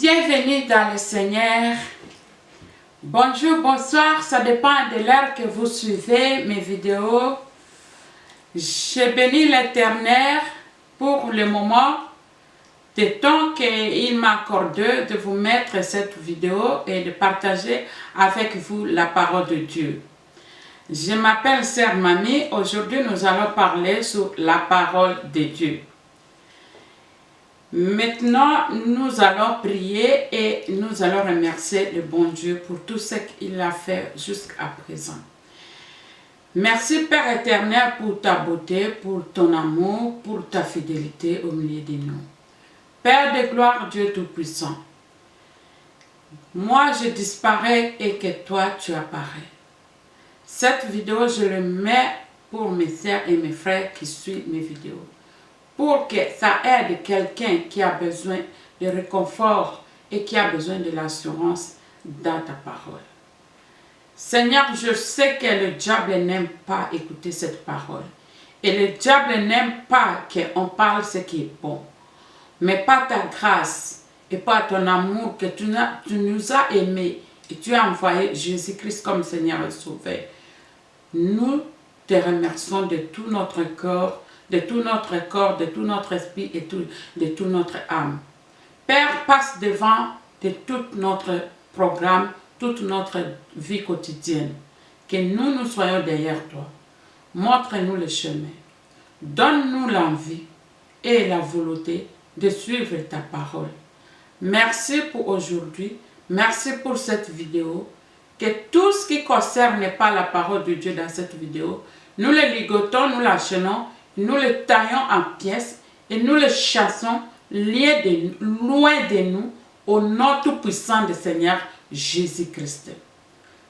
Bienvenue dans le Seigneur. Bonjour, bonsoir, ça dépend de l'heure que vous suivez mes vidéos. Je bénis l'Éternel pour le moment de temps qu'il m'a accordé de vous mettre cette vidéo et de partager avec vous la parole de Dieu. Je m'appelle Sœur Mamie. Aujourd'hui, nous allons parler sur la parole de Dieu. Maintenant, nous allons prier et nous allons remercier le bon Dieu pour tout ce qu'il a fait jusqu'à présent. Merci Père éternel pour ta beauté, pour ton amour, pour ta fidélité au milieu de nous. Père de gloire, Dieu Tout-Puissant, moi je disparais et que toi tu apparais. Cette vidéo, je le mets pour mes sœurs et mes frères qui suivent mes vidéos, pour que ça aide quelqu'un qui a besoin de réconfort et qui a besoin de l'assurance dans ta parole. Seigneur, je sais que le diable n'aime pas écouter cette parole. Et le diable n'aime pas qu'on parle ce qui est bon. Mais par ta grâce et par ton amour que tu nous as aimés et tu as envoyé Jésus-Christ comme Seigneur et Sauveur, nous te remercions de tout notre corps, de tout notre esprit et de toute notre âme. Père, passe devant de tout notre programme, toute notre vie quotidienne. Que nous soyons derrière toi. Montre-nous le chemin. Donne-nous l'envie et la volonté de suivre ta parole. Merci pour aujourd'hui. Merci pour cette vidéo. Que tout ce qui concerne pas la parole de Dieu dans cette vidéo, nous le ligotons, nous l'enchaînons, nous le taillons en pièces et nous le chassons loin de nous au nom tout-puissant du Seigneur Jésus-Christ.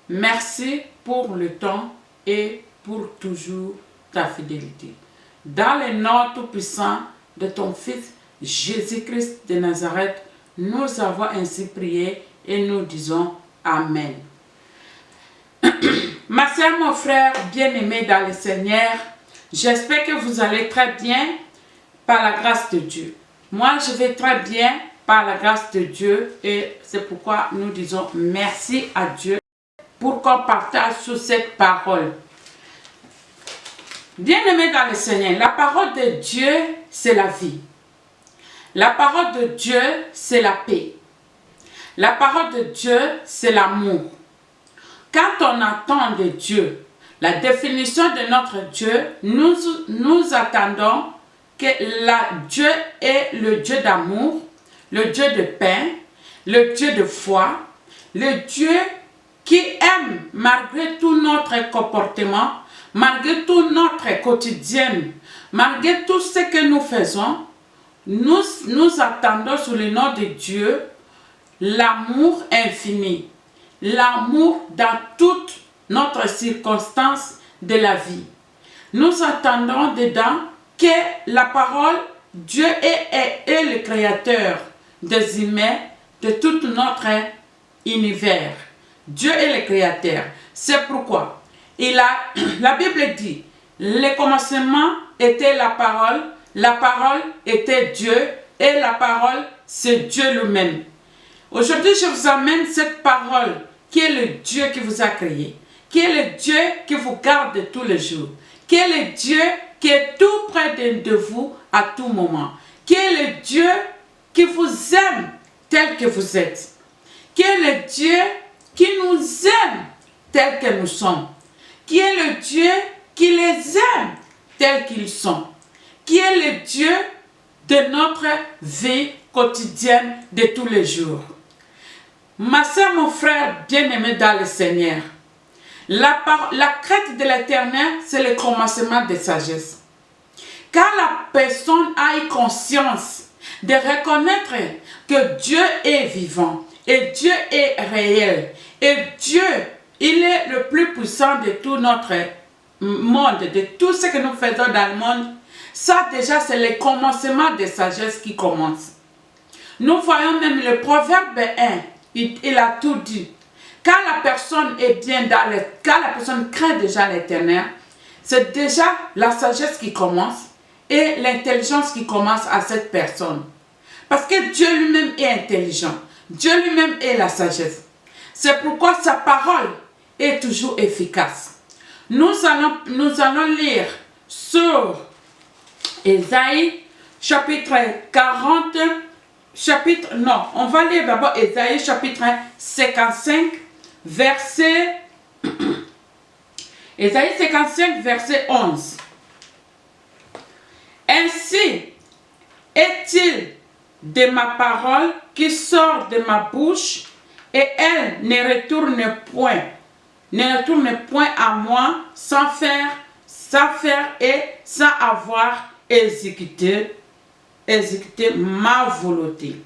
Merci pour le temps et pour toujours ta fidélité. Dans le nom tout-puissant de ton Fils Jésus-Christ de Nazareth, nous avons ainsi prié et nous disons Amen. Ma soeur, mon frère, bien-aimé dans le Seigneur, j'espère que vous allez très bien par la grâce de Dieu. Moi, je vais très bien par la grâce de Dieu et c'est pourquoi nous disons merci à Dieu pour qu'on partage sur cette parole. Bien-aimé dans le Seigneur, la parole de Dieu, c'est la vie. La parole de Dieu, c'est la paix. La parole de Dieu, c'est l'amour. Quand on attend de Dieu, la définition de notre Dieu, nous attendons que Dieu est le Dieu d'amour, le Dieu de paix, le Dieu de foi, le Dieu qui aime malgré tout notre comportement, malgré tout notre quotidien, malgré tout ce que nous faisons. Nous attendons sous le nom de Dieu l'amour infini, l'amour dans toutes notre circonstance de la vie. Nous attendons dedans que la parole, Dieu est le créateur des humains, de tout notre univers. Dieu est le créateur. C'est pourquoi la Bible dit, le commencement était la parole était Dieu et la parole c'est Dieu lui-même. Aujourd'hui, je vous amène cette parole qui est le Dieu qui vous a créé, qui est le Dieu qui vous garde tous les jours, qui est le Dieu qui est tout près de vous à tout moment, qui est le Dieu qui vous aime tel que vous êtes, qui est le Dieu qui nous aime tel que nous sommes, qui est le Dieu qui les aime tels qu'ils sont, qui est le Dieu de notre vie quotidienne de tous les jours. Ma soeur, mon frère bien-aimé dans le Seigneur, la crainte de l'Éternel, c'est le commencement de sagesse. Quand la personne a eu conscience de reconnaître que Dieu est vivant et Dieu est réel et Dieu, il est le plus puissant de tout notre monde, de tout ce que nous faisons dans le monde, ça déjà c'est le commencement de sagesse qui commence. Nous voyons même le proverbe 1, il a tout dit. Quand la personne est bien quand la personne craint déjà l'Éternel, c'est déjà la sagesse qui commence et l'intelligence qui commence à cette personne. Parce que Dieu lui-même est intelligent. Dieu lui-même est la sagesse. C'est pourquoi sa parole est toujours efficace. Nous allons lire sur Ésaïe chapitre 40, on va lire d'abord Ésaïe chapitre 55, verset Ésaïe 55, verset 11. Ainsi est-il de ma parole qui sort de ma bouche, et elle ne retourne point à moi sans faire et sans avoir exécuté ma volonté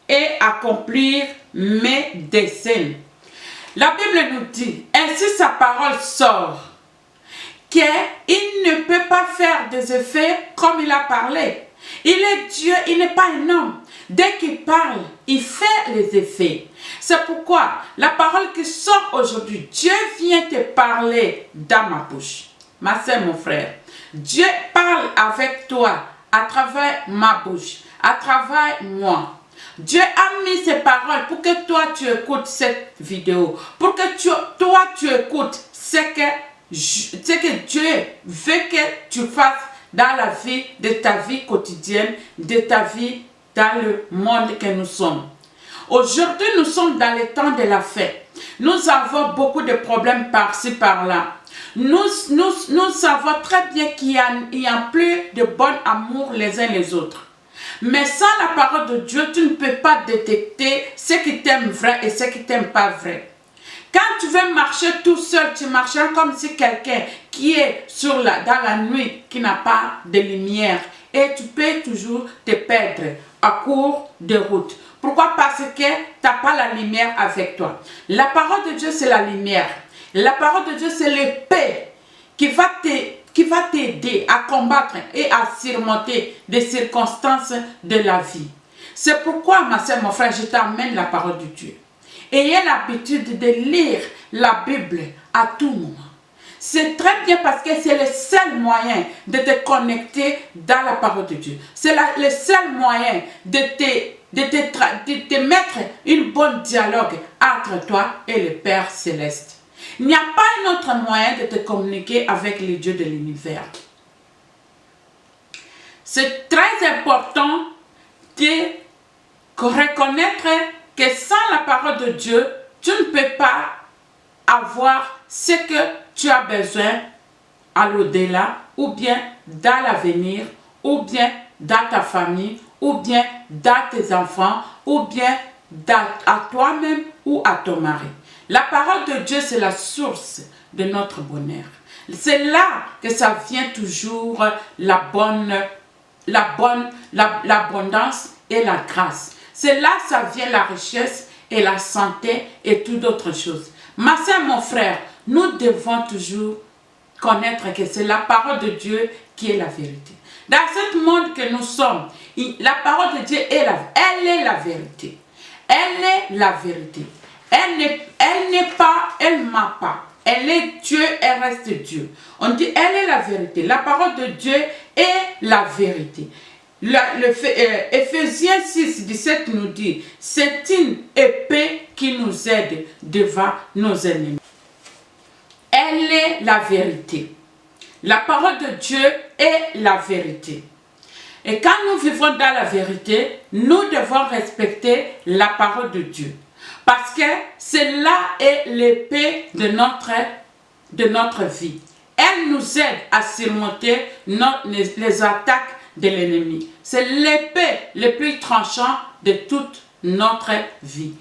et accomplir mes desseins. La Bible nous dit, ainsi sa parole sort, qu'il ne peut pas faire des effets comme il a parlé. Il est Dieu, il n'est pas un homme. Dès qu'il parle, il fait les effets. C'est pourquoi la parole qui sort aujourd'hui, Dieu vient te parler dans ma bouche. Ma soeur, mon frère, Dieu parle avec toi à travers ma bouche, à travers moi. Dieu a mis ses paroles pour que toi tu écoutes cette vidéo, pour que toi tu écoutes ce que Dieu veut que tu fasses dans la vie, de ta vie quotidienne, de ta vie dans le monde que nous sommes. Aujourd'hui, nous sommes dans le temps de la fête. Nous avons beaucoup de problèmes par-ci, par-là. Nous savons très bien qu'il y a plus de bon amour les uns les autres. Mais sans la parole de Dieu, tu ne peux pas détecter ce qui t'aime vrai et ce qui t'aime pas vrai. Quand tu veux marcher tout seul, tu marches comme si quelqu'un qui est dans la nuit, qui n'a pas de lumière. Et tu peux toujours te perdre à court de route. Pourquoi? Parce que tu n'as pas la lumière avec toi. La parole de Dieu, c'est la lumière. La parole de Dieu, c'est l'épée qui va t'aider à combattre et à surmonter des circonstances de la vie. C'est pourquoi, ma soeur, mon frère, je t'amène la parole de Dieu. Ayez l'habitude de lire la Bible à tout moment. C'est très bien parce que c'est le seul moyen de te connecter dans la parole de Dieu. C'est le seul moyen de te mettre une bonne dialogue entre toi et le Père Céleste. Il n'y a pas un autre moyen de te communiquer avec les dieux de l'univers. C'est très important de reconnaître que sans la parole de Dieu, tu ne peux pas avoir ce que tu as besoin à l'au-delà, ou bien dans l'avenir, ou bien dans ta famille, ou bien dans tes enfants, ou bien à toi-même ou à ton mari. La parole de Dieu, c'est la source de notre bonheur. C'est là que ça vient toujours l'abondance et la grâce. C'est là que ça vient la richesse et la santé et tout d'autres choses. Ma soeur, mon frère, nous devons toujours connaître que c'est la parole de Dieu qui est la vérité. Dans ce monde que nous sommes, la parole de Dieu est elle est la vérité. Elle est la vérité. Elle n'est pas, elle m'a pas. Elle est Dieu, elle reste Dieu. On dit, elle est la vérité. La parole de Dieu est la vérité. Éphésiens 6, 17 nous dit, c'est une épée qui nous aide devant nos ennemis. Elle est la vérité. La parole de Dieu est la vérité. Et quand nous vivons dans la vérité, nous devons respecter la parole de Dieu. Parce que c'est là est l'épée de notre vie. Elle nous aide à surmonter les attaques de l'ennemi. C'est l'épée le plus tranchant de toute notre vie.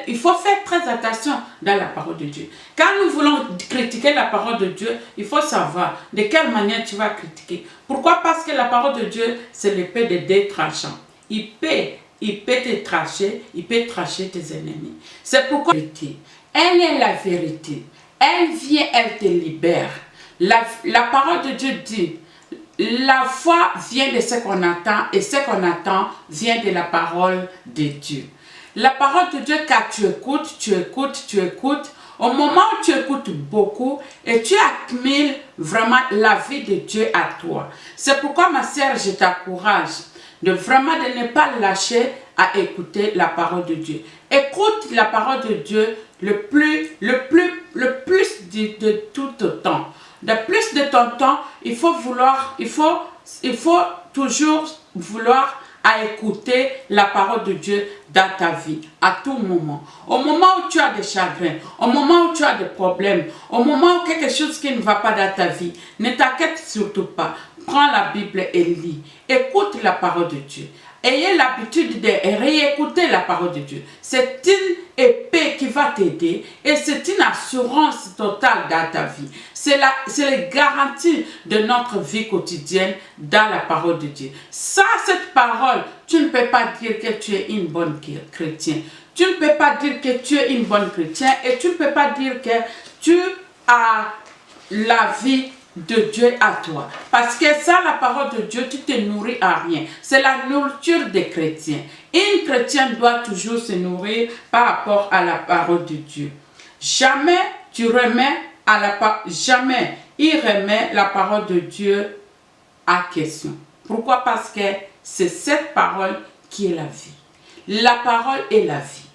Il faut faire très attention dans la parole de Dieu. Quand nous voulons critiquer la parole de Dieu, il faut savoir de quelle manière tu vas critiquer. Pourquoi? Parce que la parole de Dieu, c'est l'épée de deux tranchants. Il peut te tracher, il peut tracher tes ennemis. C'est pourquoi elle est la vérité. Elle vient, elle te libère. La parole de Dieu dit, la foi vient de ce qu'on attend et ce qu'on attend vient de la parole de Dieu. La parole de Dieu, quand tu écoutes, au moment où tu écoutes beaucoup et tu accumules vraiment la vie de Dieu à toi. C'est pourquoi, ma sœur, je t'encourage de ne pas lâcher à écouter la parole de Dieu. Écoute la parole de Dieu le plus de tout le temps. De plus de ton temps, il faut toujours vouloir à écouter la parole de Dieu dans ta vie, à tout moment. Au moment où tu as des chagrins, au moment où tu as des problèmes, au moment où quelque chose qui ne va pas dans ta vie, ne t'inquiète surtout pas. Prends la Bible et lis. Écoute la parole de Dieu. Ayez l'habitude de réécouter la parole de Dieu. C'est une épée qui va t'aider et c'est une assurance totale dans ta vie. C'est la garantie de notre vie quotidienne dans la parole de Dieu. Sans cette parole, tu ne peux pas dire que tu es une bonne chrétienne. Tu ne peux pas dire que tu es une bonne chrétienne et tu ne peux pas dire que tu as la vie de Dieu à toi. Parce que sans la parole de Dieu, tu te nourris à rien. C'est la nourriture des chrétiens. Une chrétienne doit toujours se nourrir par rapport à la parole de Dieu. Jamais il remet la parole de Dieu à question. Pourquoi? Parce que c'est cette parole qui est la vie. La parole est la vie.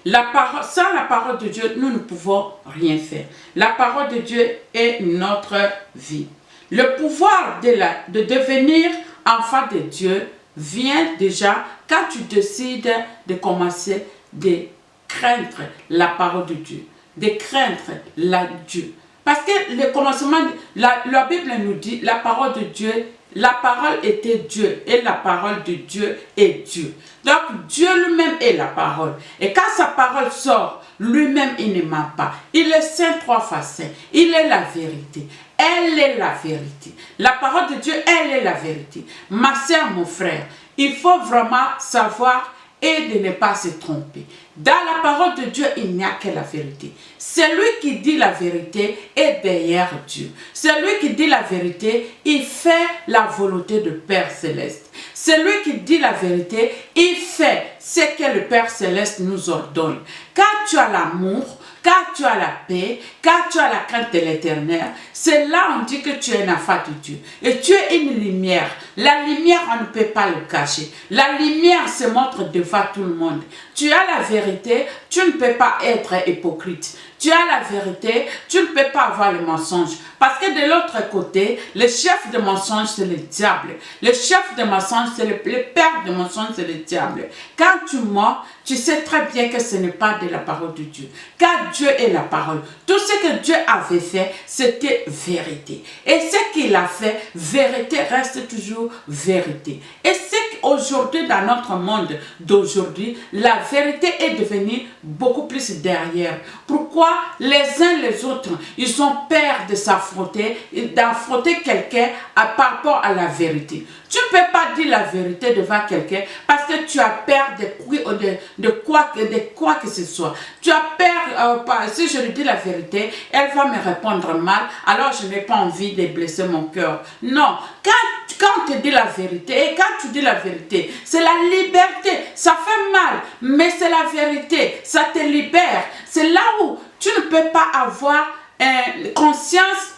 Sans la parole de Dieu, nous ne pouvons rien faire. La parole de Dieu est notre vie. Le pouvoir de devenir enfant de Dieu vient déjà quand tu décides de commencer de craindre la parole de Dieu, de craindre Dieu. Parce que le commencement, la Bible nous dit, la parole de Dieu, la parole était Dieu et la parole de Dieu est Dieu. Donc Dieu lui-même est la parole. Et quand sa parole sort, lui-même il ne ment pas. Il est saint, 3 fois saint. Il est la vérité. Elle est la vérité. La parole de Dieu, elle est la vérité. Ma sœur, mon frère, il faut vraiment savoir et de ne pas se tromper. Dans la parole de Dieu, il n'y a que la vérité. Celui qui dit la vérité est derrière Dieu. Celui qui dit la vérité, il fait la volonté du Père Céleste. Celui qui dit la vérité, il fait ce que le Père Céleste nous ordonne. Quand tu as l'amour, quand tu as la paix, quand tu as la crainte de l'Éternel, c'est là on dit que tu es un enfant de Dieu. Et tu es une lumière. La lumière, on ne peut pas le cacher. La lumière se montre devant tout le monde. Tu as la vérité, tu ne peux pas être hypocrite. Tu as la vérité, tu ne peux pas avoir le mensonge. Parce que de l'autre côté, le chef de mensonge, c'est le diable. Le chef de mensonge, c'est le père de mensonge, c'est le diable. Quand tu mens, tu sais très bien que ce n'est pas de la parole de Dieu. Car Dieu est la parole. Tout ce que Dieu avait fait, c'était vérité. Et ce qu'il a fait, vérité reste toujours vérité. Et c'est qu'aujourd'hui, dans notre monde d'aujourd'hui, la vérité est devenue beaucoup plus derrière. Pourquoi les uns les autres, ils ont peur de s'affronter, d'affronter quelqu'un par rapport à la vérité. Tu ne peux pas dire la vérité devant quelqu'un parce que tu as peur de quoi que ce soit. Tu as peur, si je lui dis la vérité, elle va me répondre mal, alors je n'ai pas envie de blesser mon cœur. Non, quand on te dit la vérité, et quand tu dis la vérité, c'est la liberté. Ça fait mal, mais c'est la vérité. Ça te libère. C'est là où tu ne peux pas avoir conscience,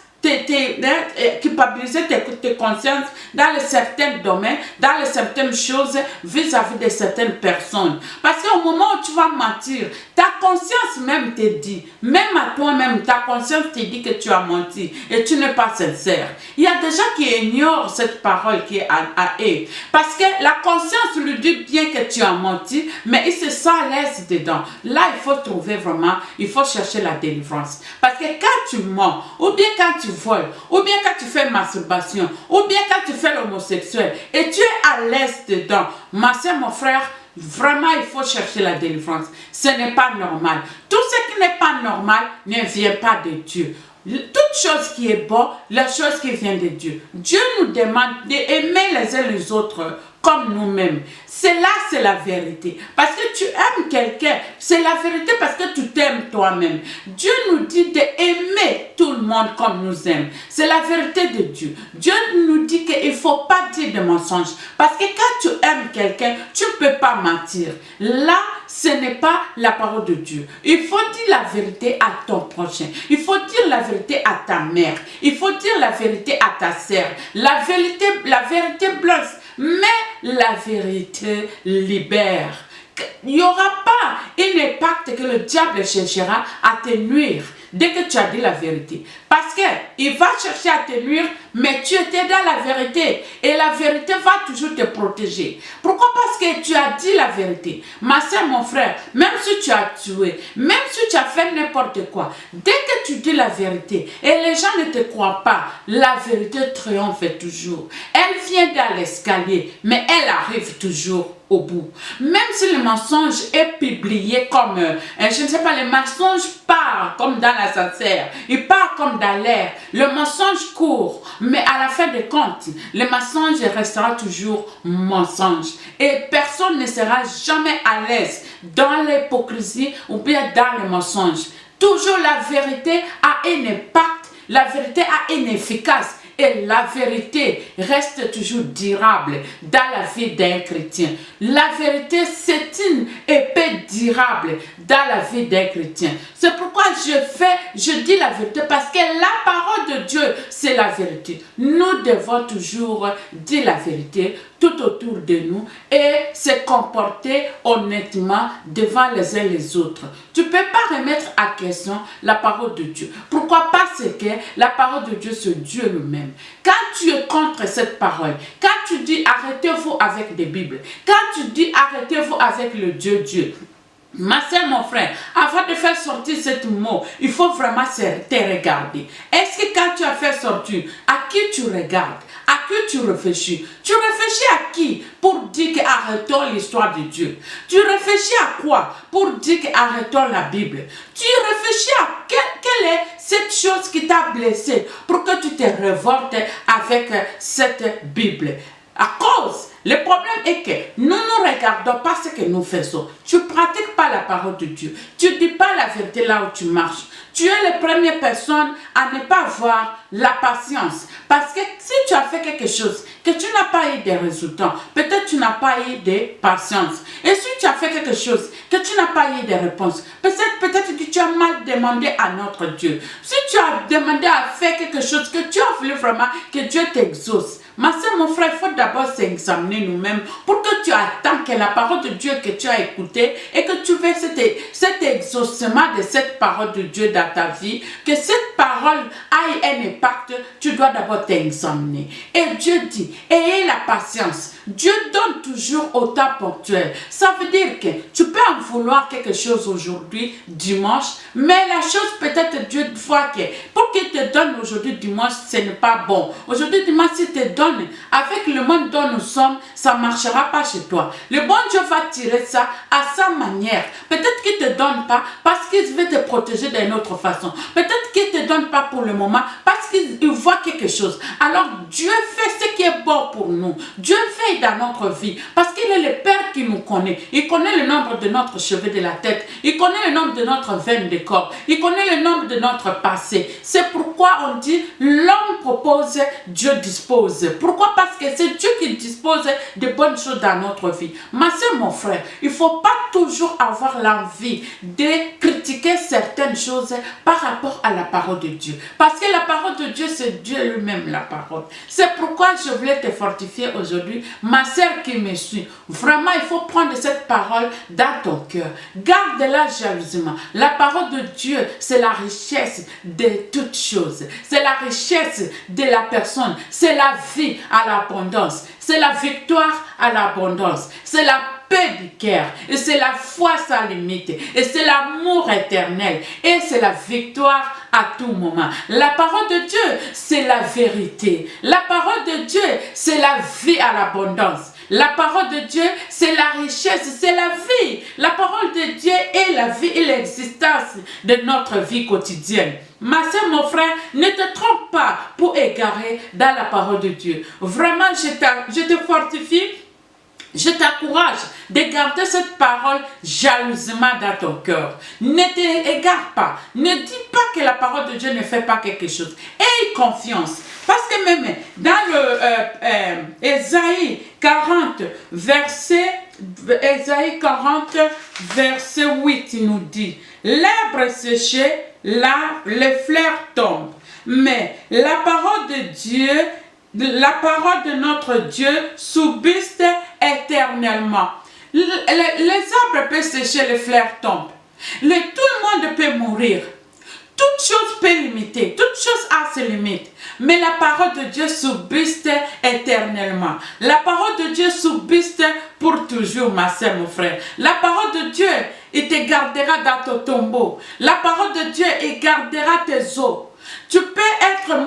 culpabiliser tes consciences dans certains domaines, dans certaines choses vis-à-vis de certaines personnes. Parce qu'au moment où tu vas mentir, ta conscience même te dit, même à toi-même, ta conscience te dit que tu as menti et tu n'es pas sincère. Il y a des gens qui ignorent cette parole qui est à eux. Parce que la conscience lui dit bien que tu as menti, mais il se sent à l'aise dedans. Là, il faut trouver vraiment, il faut chercher la délivrance. Parce que quand tu mens, ou bien quand tu voles, ou bien quand tu fais masturbation, ou bien quand tu fais l'homosexuel, et tu es à l'aise dedans, ma soeur, mon frère, vraiment, il faut chercher la délivrance. Ce n'est pas normal. Tout ce qui n'est pas normal ne vient pas de Dieu. Toute chose qui est bonne, la chose qui vient de Dieu. Dieu nous demande d'aimer les uns les autres comme nous-mêmes. C'est la vérité. Parce que tu aimes quelqu'un, c'est la vérité parce que tu t'aimes toi-même. Dieu nous dit d'aimer tout le monde comme nous aime. C'est la vérité de Dieu. Dieu nous dit qu'il ne faut pas dire de mensonges. Parce que quand tu aimes quelqu'un, tu ne peux pas mentir. Là, ce n'est pas la parole de Dieu. Il faut dire la vérité à ton prochain. Il faut dire la vérité à ta mère. Il faut dire la vérité à ta sœur. La vérité Mais la vérité libère. Il n'y aura pas un impact que le diable cherchera à te nuire dès que tu as dit la vérité. Parce qu'il va chercher à te nuire, mais tu étais dans la vérité. Et la vérité va toujours te protéger. Pourquoi? Parce que tu as dit la vérité. Ma soeur, mon frère, même si tu as tué, même si tu as fait n'importe quoi, dès que tu dis la vérité et les gens ne te croient pas, la vérité triomphe toujours. Elle vient dans l'escalier, mais elle arrive toujours au bout. Même si le mensonge est publié comme, je ne sais pas, le mensonge part comme dans l'ascenseur, il part comme dans l'air, le mensonge court, mais à la fin des comptes, le mensonge restera toujours mensonge. Et personne ne sera jamais à l'aise dans l'hypocrisie ou bien dans le mensonge. Toujours la vérité a un impact, la vérité a une efficace. Et la vérité reste toujours durable dans la vie d'un chrétien. La vérité, c'est une épée durable dans la vie d'un chrétien. C'est pourquoi je dis la vérité, parce que la parole de Dieu, c'est la vérité. Nous devons toujours dire la vérité tout autour de nous et se comporter honnêtement devant les uns les autres. Tu ne peux pas remettre à question la parole de Dieu. Pourquoi? Parce que la parole de Dieu, c'est Dieu lui-même. Quand tu es contre cette parole, quand tu dis arrêtez-vous avec des Bibles, quand tu dis arrêtez-vous avec le Dieu, ma soeur, mon frère, avant de faire sortir ce mot, il faut vraiment te regarder. Est-ce que quand tu as fait sortir, à qui tu regardes? À qui tu réfléchis? Tu réfléchis à qui pour dire que arrêtons l'histoire de Dieu? Tu réfléchis à quoi pour dire que arrêtons la Bible? Tu réfléchis à quelle est cette chose qui t'a blessé pour que tu te révoltes avec cette Bible? À cause, le problème est que nous ne regardons pas ce que nous faisons. Tu ne pratiques pas la parole de Dieu. Tu ne dis pas la vérité là où tu marches. Tu es la première personne à ne pas avoir la patience. Parce que si tu as fait quelque chose, que tu n'as pas eu des résultats, peut-être tu n'as pas eu de patience. Et si tu as fait quelque chose, que tu n'as pas eu de réponse, peut-être que tu as mal demandé à notre Dieu. Si tu as demandé à faire quelque chose, que tu as voulu vraiment que Dieu t'exauce, ma soeur, mon frère, il faut d'abord s'examiner nous-mêmes pour que tu attends que la parole de Dieu que tu as écoutée et que tu veux cet exaucement de cette parole de Dieu dans ta vie, que cette parole ait un impact, tu dois d'abord t'examiner. Et Dieu dit, ayez la patience. Dieu donne toujours au temps ponctuel. Ça veut dire que tu peux en vouloir quelque chose aujourd'hui, dimanche, mais la chose peut-être Dieu voit que pour qu'il te donne aujourd'hui, dimanche, ce n'est pas bon. Aujourd'hui, dimanche, s'il te donne avec le monde dont nous sommes, ça ne marchera pas chez toi. Le bon Dieu va tirer ça à sa manière. Peut-être qu'il ne te donne pas parce qu'il veut te protéger d'une autre façon. Peut-être qu'il ne te donne pas pour le moment parce qu'il voit quelque chose. Alors Dieu fait ce qui est bon pour nous. Dieu veille dans notre vie parce qu'il est le Père qui nous connaît. Il connaît le nombre de notre cheveux de la tête. Il connaît le nombre de notre veine de corps. Il connaît le nombre de notre passé. C'est pourquoi on dit l'homme propose, Dieu dispose. Pourquoi? Parce que c'est Dieu qui dispose de bonnes choses dans notre vie. Ma soeur, mon frère, il ne faut pas toujours avoir l'envie de critiquer certaines choses par rapport à la parole de Dieu. Parce que la parole de Dieu, c'est Dieu lui-même la parole. C'est pourquoi je voulais te fortifier aujourd'hui, ma soeur qui me suit. Vraiment, il faut prendre cette parole dans ton cœur. Garde-la jalousement. La parole de Dieu, c'est la richesse de toutes choses. C'est la richesse de la personne. C'est la vie à l'abondance. C'est la victoire à l'abondance. C'est la paix du cœur. Et c'est la foi sans limite. Et c'est l'amour éternel. Et c'est la victoire à tout moment. La parole de Dieu, c'est la vérité. La parole de Dieu, c'est la vie à l'abondance. La parole de Dieu, c'est la richesse, c'est la vie. La parole de Dieu est la vie et l'existence de notre vie quotidienne. Ma soeur, mon frère, ne te trompe pas pour égarer dans la parole de Dieu. Vraiment, je te fortifie. Je t'encourage de garder cette parole jalousement dans ton cœur. Ne t'égare pas. Ne dis pas que la parole de Dieu ne fait pas quelque chose. Aie confiance. Parce que même dans le Ésaïe 40, verset 8, il nous dit, l'arbre est séché, là, les fleurs tombent. Mais la parole de Dieu la parole de notre Dieu subsiste éternellement. Les arbres peuvent sécher, les fleurs tombent. Tout le monde peut mourir. Toute chose peut limiter, toute chose a ses limites. Mais la parole de Dieu subsiste éternellement. La parole de Dieu subsiste pour toujours, ma soeur, mon frère. La parole de Dieu, il te gardera dans ton tombeau. La parole de Dieu, il gardera tes os. Tu peux être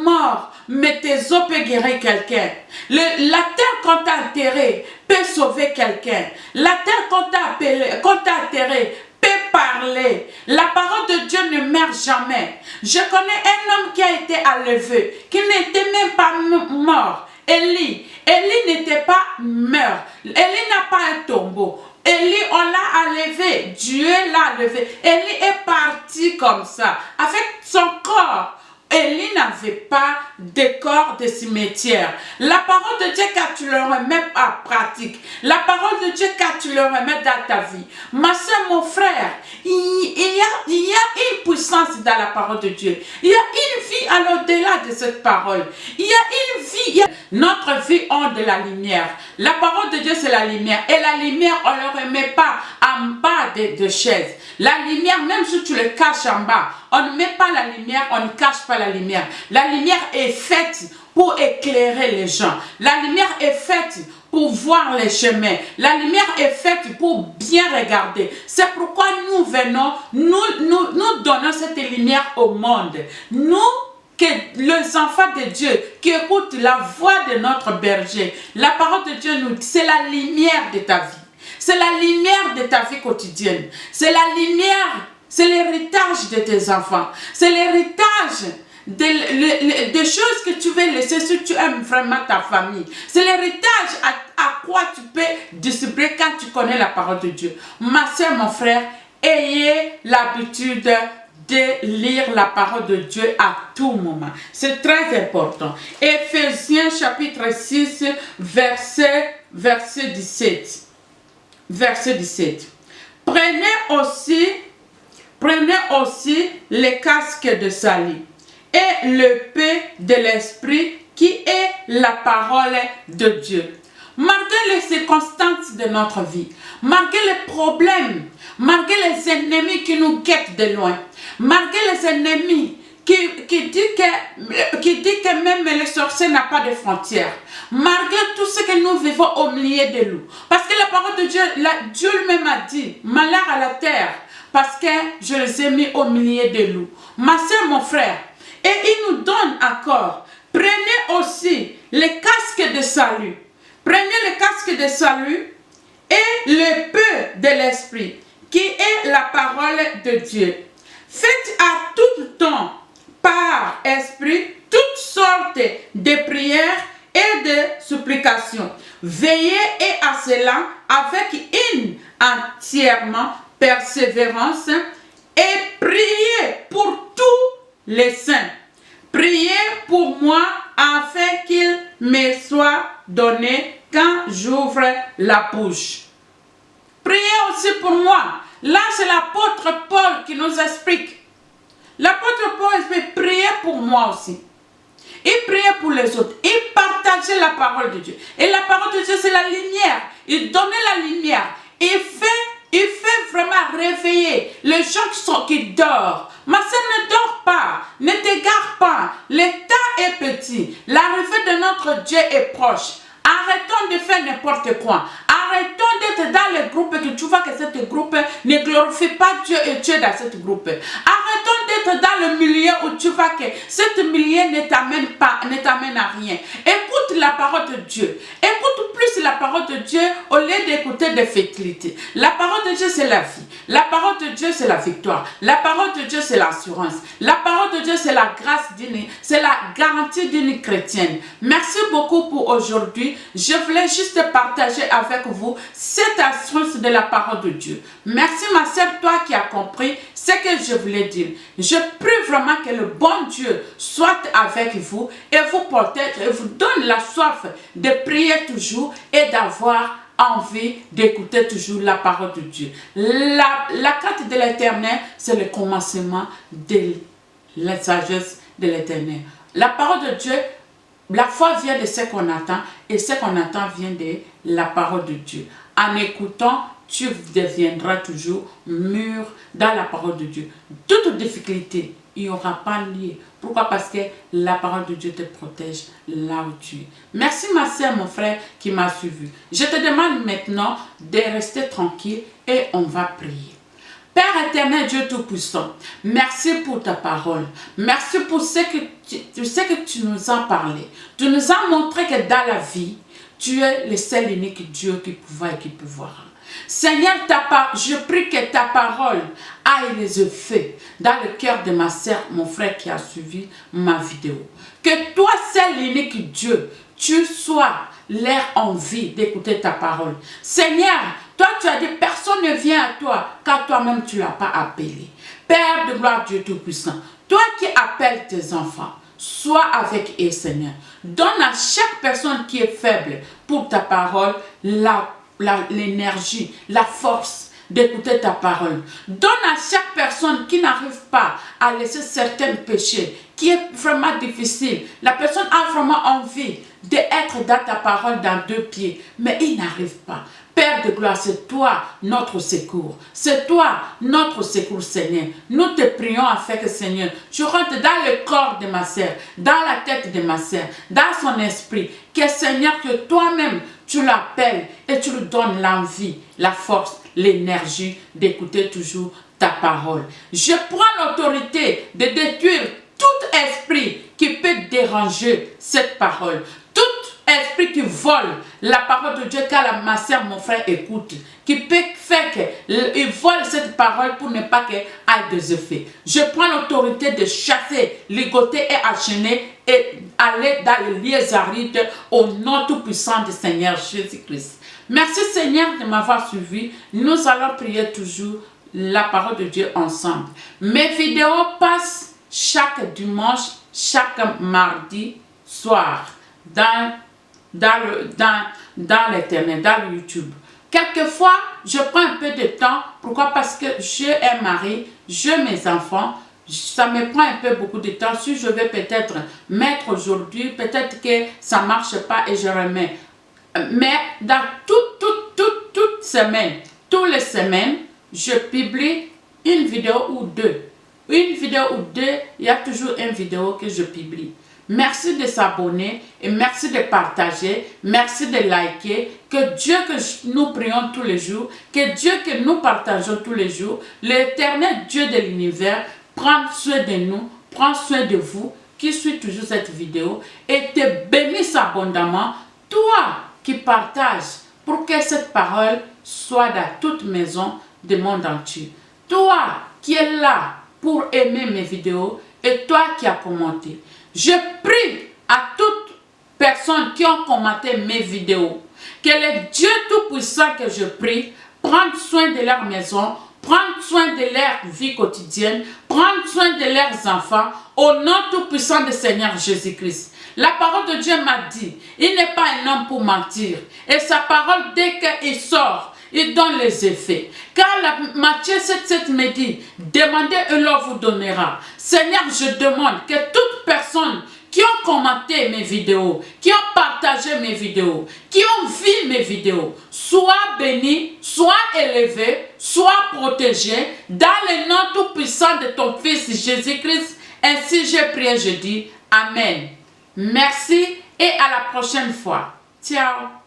mort, mais tes os peuvent guérir quelqu'un. La terre qu'on t'a enterrée peut sauver quelqu'un. La terre qu'on t'a enterrée peut parler. La parole de Dieu ne meurt jamais. Je connais un homme qui a été enlevé, qui n'était même pas mort. Élie n'était pas mort. Élie n'a pas un tombeau. Élie, on l'a enlevé. Dieu l'a enlevé. Élie est parti comme ça, avec son corps. Élie n'avait pas de corps de cimetière. La parole de Dieu, quand tu le remets en pratique, la parole de Dieu, quand tu le remets dans ta vie, ma soeur, mon frère, il y a une puissance dans la parole de Dieu. Il y a une vie à l'au-delà de cette parole. Il y a une vie. Notre vie a de la lumière. La parole de Dieu, c'est la lumière. Et la lumière, on ne le remet pas en bas de chaises. La lumière, même si tu le caches en bas, on ne met pas la lumière, on ne cache pas la lumière. La lumière est faite pour éclairer les gens. La lumière est faite pour voir les chemins. La lumière est faite pour bien regarder. C'est pourquoi nous venons, nous donnons cette lumière au monde. Nous, que les enfants de Dieu qui écoutent la voix de notre berger, la parole de Dieu nous dit, c'est la lumière de ta vie. C'est la lumière de ta vie quotidienne. C'est la lumière, c'est l'héritage de tes enfants. C'est l'héritage des choses que tu veux laisser si tu aimes vraiment ta famille. C'est l'héritage à quoi tu peux distribuer quand tu connais la parole de Dieu. Ma soeur, mon frère, ayez l'habitude de lire la parole de Dieu à tout moment. C'est très important. Éphésiens chapitre 6, verset 17. Verset 17. Prenez aussi les casques de salut et le paix de l'esprit qui est la parole de Dieu. Malgré les circonstances de notre vie, malgré les problèmes, malgré les ennemis qui nous guettent de loin, malgré les ennemis qui dit que même les sorciers n'ont pas de frontières, malgré tout ce que nous vivons au milieu des loups. Parce que la parole de Dieu, Dieu lui-même a dit, malheur à la terre, parce que je les ai mis au milieu des loups. Ma soeur, mon frère, et il nous donne encore, prenez aussi les casques de salut. Prenez le casque de salut et le peu de l'esprit, qui est la parole de Dieu. Faites à tout temps, par esprit, toutes sortes de prières et de supplications. Veillez et à cela avec une entièrement persévérance et priez pour tous les saints. Priez pour moi afin qu'il me soit donné quand j'ouvre la bouche. Priez aussi pour moi. Là, c'est l'apôtre Paul qui nous explique. L'apôtre Paul explique, priez pour moi aussi. Il priait pour les autres. Il partageait la parole de Dieu. Et la parole de Dieu, c'est la lumière. Il donnait la lumière. Il fait vraiment réveiller les gens qui dorment. Ma sœur, ne dors pas. Ne t'égare pas. Le temps est petit. L'arrivée de notre Dieu est proche. Arrêtons de faire n'importe quoi. Arrêtons d'être dans les groupes que tu vois que ce groupe ne glorifie pas Dieu et tu es dans ce groupe. Arrêtons d'être dans le milieu où tu vois que ce milieu ne t'amène à rien. Écoute la parole de Dieu. Écoute plus la parole de Dieu au lieu d'écouter des fétilités. La parole de Dieu, c'est la vie. La parole de Dieu, c'est la victoire. La parole de Dieu, c'est l'assurance. La parole de Dieu, c'est la grâce c'est la garantie d'une chrétienne. Merci beaucoup pour aujourd'hui. Je voulais juste partager avec vous cette assurance de la parole de Dieu. Merci ma sœur, toi qui as compris ce que je voulais dire. Je prie vraiment que le bon Dieu soit avec vous et vous protège et vous donne la soif de prier toujours et d'avoir envie d'écouter toujours la parole de Dieu. La carte de l'Éternel, c'est le commencement de la sagesse de l'Éternel. La parole de Dieu La foi vient de ce qu'on attend et ce qu'on attend vient de la parole de Dieu. En écoutant, tu deviendras toujours mûr dans la parole de Dieu. Toute difficulté, il n'y aura pas lieu. Pourquoi? Parce que la parole de Dieu te protège là où tu es. Merci ma soeur, mon frère qui m'a suivi. Je te demande maintenant de rester tranquille et on va prier. Père éternel, Dieu Tout-Puissant, merci pour ta parole. Merci pour ce que tu nous as parlé. Tu nous as montré que dans la vie, tu es le seul unique Dieu qui pouvait et qui peut voir. Seigneur, je prie que ta parole aille les effets dans le cœur de ma sœur, mon frère qui a suivi ma vidéo. Que toi, seul unique Dieu, tu sois leur envie d'écouter ta parole. Seigneur, toi tu as dit personne ne vient à toi car toi-même tu ne l'as pas appelé. Père de gloire, Dieu Tout-Puissant, toi qui appelles tes enfants, sois avec eux, Seigneur. Donne à chaque personne qui est faible pour ta parole l'énergie, la force d'écouter ta parole. Donne à chaque personne qui n'arrive pas à laisser certains péchés, qui est vraiment difficile. La personne a vraiment envie d'être dans ta parole dans 2 pieds, mais il n'arrive pas. Père de gloire, c'est toi notre secours. C'est toi notre secours, Seigneur. Nous te prions afin que, Seigneur, tu rentres dans le corps de ma sœur, dans la tête de ma sœur, dans son esprit. Que, Seigneur, que toi-même, tu l'appelles et tu lui donnes l'envie, la force, l'énergie d'écouter toujours ta parole. Je prends l'autorité de détruire tout esprit qui peut déranger cette parole. Tout esprit qui vole la parole de Dieu car ma soeur, mon frère écoute, qui peut faire qu'il vole cette parole pour ne pas qu'elle ait des effets. Je prends l'autorité de chasser, ligoter et enchaîner et aller dans les lieux arides au nom tout puissant du Seigneur Jésus-Christ. Merci Seigneur de m'avoir suivi. Nous allons prier toujours la parole de Dieu ensemble. Mes vidéos passent chaque dimanche, chaque mardi soir dans l'internet, dans le YouTube. Quelquefois, je prends un peu de temps. Pourquoi? Parce que j'ai un mari, j'ai mes enfants. Ça me prend un peu beaucoup de temps. Si je vais peut-être mettre aujourd'hui, peut-être que ça ne marche pas et je remets. Mais dans toute semaine, toutes les semaines, je publie une vidéo ou deux. Une vidéo ou deux, il y a toujours une vidéo que je publie. Merci de s'abonner et merci de partager, merci de liker. Que Dieu que nous prions tous les jours, que Dieu que nous partageons tous les jours, l'éternel Dieu de l'univers, prend soin de nous, prend soin de vous qui suit toujours cette vidéo et te bénisse abondamment, toi qui partages pour que cette parole soit dans toute maison du monde entier. Toi qui es là pour aimer mes vidéos et toi qui as commenté. Je prie à toutes personnes qui ont commenté mes vidéos que le Dieu Tout-Puissant que je prie prenne soin de leur maison, prenne soin de leur vie quotidienne, prenne soin de leurs enfants au nom Tout-Puissant du Seigneur Jésus-Christ. La parole de Dieu m'a dit, il n'est pas un homme pour mentir. Et sa parole, dès qu'il sort, il donne les effets. Car Matthieu 7,7 me dit, demandez et l'on vous donnera. Seigneur, je demande que toute personne qui ont commenté mes vidéos, qui ont partagé mes vidéos, qui ont vu mes vidéos, soit bénis, soit élevés, soit protégés dans le nom tout-puissant de ton Fils Jésus-Christ. Ainsi j'ai prié, je dis Amen. Merci et à la prochaine fois. Ciao.